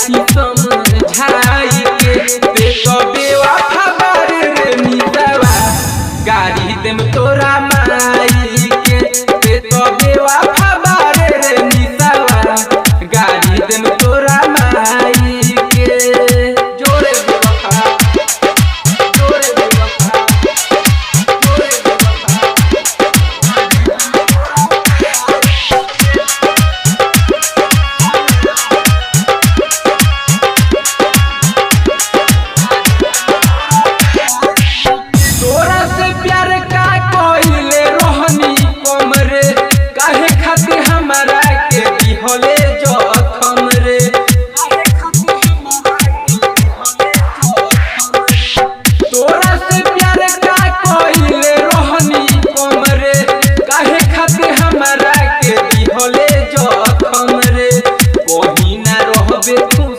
देखी समझाई के ते तो बेवफा बारे रे नितवा गाड़ी देम तोरा माई के ते तो बेवफा बारे रे नितवा गाड़ी देम तोरा माई के जोरे बेवफा जोरे बेवफा जोरे बेवफा तोरा से प्यार का कोइले रोहनी कमरे काहे खातिर हमरा के दिहले जखम रे तोरा से प्यार का कोइले रोहनी कमरे काहे खातिर हमरा के दिहले जखम रे कहीं ना रहबे तू